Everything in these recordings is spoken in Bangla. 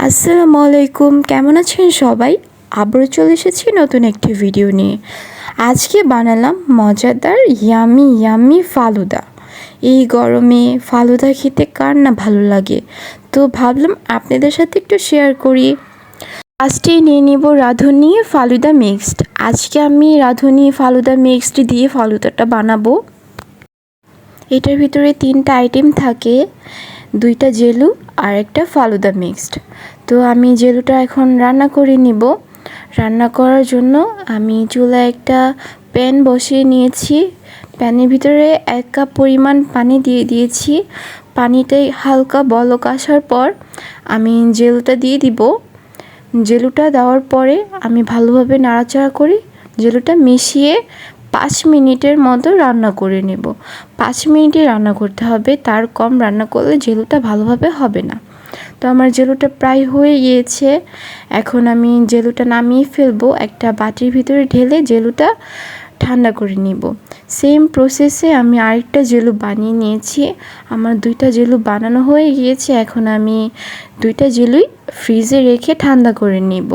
আসসালামু আলাইকুম, কেমন আছেন সবাই? আবারও চলে এসেছি নতুন একটি ভিডিও নিয়ে। আজকে বানালাম মজাদার ইয়ামি ইয়ামি ফালুদা। এই গরমে ফালুদা খেতে কার না ভালো লাগে, তো ভাবলাম আপনাদের সাথে একটু শেয়ার করি। ফার্স্টেই নিয়ে নিব রাঁধুনি ফালুদা মিক্সড। আজকে আমি রাঁধুনি ফালুদা মিক্সড দিয়ে ফালুদাটা বানাবো। এটার ভিতরে 3টা আইটেম থাকে, 2টা জেলু আর একটা ফালুদা মিক্সড। তো আমি জেলুটা এখন রান্না করে নিব। রান্না করার জন্য আমি চুলায় একটা প্যান বসিয়ে নিয়েছি। প্যানের ভিতরে 1 কাপ পরিমাণ পানি দিয়ে দিয়েছি। পানিটাই হালকা বলক আসার পর আমি জেলুটা দিয়ে দিব। জেলুটা দেওয়ার পরে আমি ভালোভাবে নাড়াচাড়া করি। জেলুটা মিশিয়ে 5 মিনিটের মতো রান্না করে নেব। 5 মিনিটে রান্না করতে হবে, তার কম রান্না করলে জেলুটা ভালোভাবে হবে না। তো আমার জেলুটা প্রায় হয়ে গিয়েছে। এখন আমি জেলুটা নামিয়ে ফেলবো। একটা বাটির ভিতরে ঢেলে জেলুটা ঠান্ডা করে নিব। সেম প্রসেসে আমি আরেকটা জেলু বানিয়ে নিয়েছি। আমার 2টা জেলু বানানো হয়ে গিয়েছে। এখন আমি 2টা জেলুই ফ্রিজে রেখে ঠান্ডা করে নিব।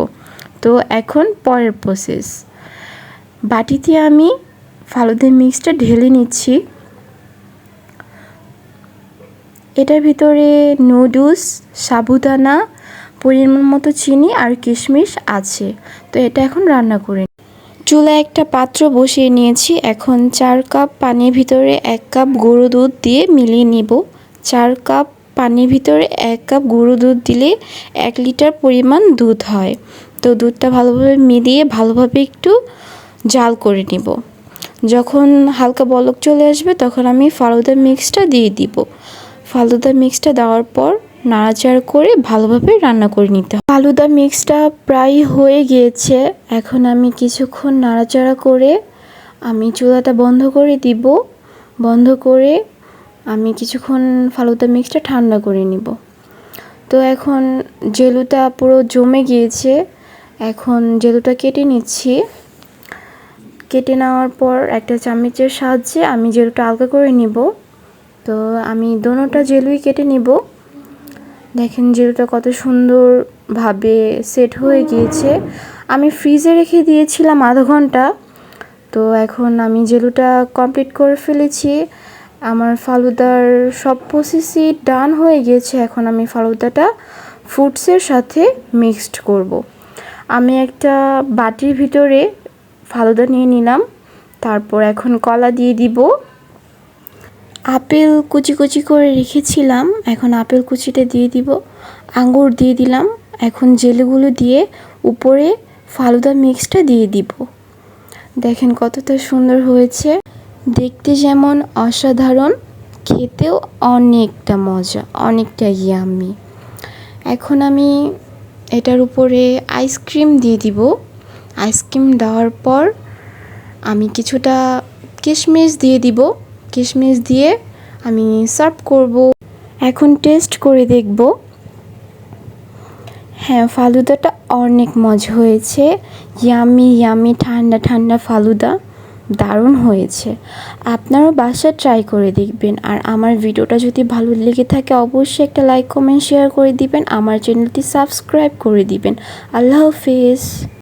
তো এখন পরের প্রসেস, বাটিতে আমি ফালুদা মিক্সটা ঢেলে নিচ্ছি। এটার ভিতরে নুডলস, সাবুদানা, পরিমাণ মতো চিনি আর কিশমিশ আছে। তো এটা এখন রান্না করে চুলায় একটা পাত্র বসিয়ে নিয়েছি। এখন 4 কাপ পানির ভিতরে 1 কাপ গুঁড়ো দুধ দিয়ে মিলিয়ে নিব। 4 কাপ পানির ভিতরে 1 কাপ গুঁড়ো দুধ দিলে 1 লিটার পরিমাণ দুধ হয়। তো দুধটা ভালোভাবে মিলিয়ে ভালোভাবে একটু জাল করে নিব। যখন হালকা বলক চলে আসবে তখন আমি ফালুদা মিক্সটা দিয়ে দিব। ফালুদা মিক্সটা দেওয়ার পর নাড়াচাড়া করে ভালোভাবে রান্না করে নিতে হবে। ফালুদা মিক্সটা প্রায় হয়ে গিয়েছে। এখন আমি কিছুক্ষণ নাড়াচাড়া করে আমি চুলাটা বন্ধ করে দিব। বন্ধ করে আমি কিছুক্ষণ ফালুদা মিক্সটা ঠান্ডা করে নিব। তো এখন জেলুটা পুরো জমে গিয়েছে। এখন জেলুটা কেটে নিচ্ছি। কেটে নেওয়ার পর একটা চামচের সাহায্যে আমি জেলুটা আলগা করে নিব। তো আমি দোনোটা জেলুই কেটে নিব। দেখেন জেলুটা কত সুন্দরভাবে সেট হয়ে গিয়েছে। আমি ফ্রিজে রেখে দিয়েছিলাম আধা ঘন্টা। তো এখন আমি জেলুটা কমপ্লিট করে ফেলেছি। আমার ফালুদার সব প্রসেসই ডান হয়ে গিয়েছে। এখন আমি ফালুদাটা ফ্রুটসের সাথে মিক্সড করব। আমি একটা বাটির ভিতরে ফালুদা নিয়ে নিলাম। তারপর এখন কলা দিয়ে দিব। আপেল কুচি কুচি করে রেখেছিলাম, এখন আপেল কুচিটা দিয়ে দিব। আঙ্গুর দিয়ে দিলাম। এখন জেলিগুলো দিয়ে উপরে ফালুদা মিক্সটা দিয়ে দিব। দেখেন কতটা সুন্দর হয়েছে, দেখতে যেমন অসাধারণ, খেতেও অনেকটা মজা, অনেকটা ইয়াম্মি। এখন আমি এটার উপরে আইসক্রিম দিয়ে দিব। আইসক্রিম দেওয়ার পর আমি কিছুটা কিশমিশ দিয়ে দিব। কিশমিশ দিয়ে আমি সার্ভ করব। এখন টেস্ট করে দেখব। হ্যাঁ, ফালুদাটা অনেক মজা হয়েছে। ইয়ামি ইয়ামি ঠান্ডা ঠান্ডা ফালুদা, দারুণ হয়েছে। আপনারাও বাসায় ট্রাই করে দেখবেন। আর আমার ভিডিওটা যদি ভালো লেগে থাকে অবশ্যই একটা লাইক কমেন্ট শেয়ার করে দিবেন। আমার চ্যানেলটি সাবস্ক্রাইব করে দিবেন। আল্লাহ হাফেজ।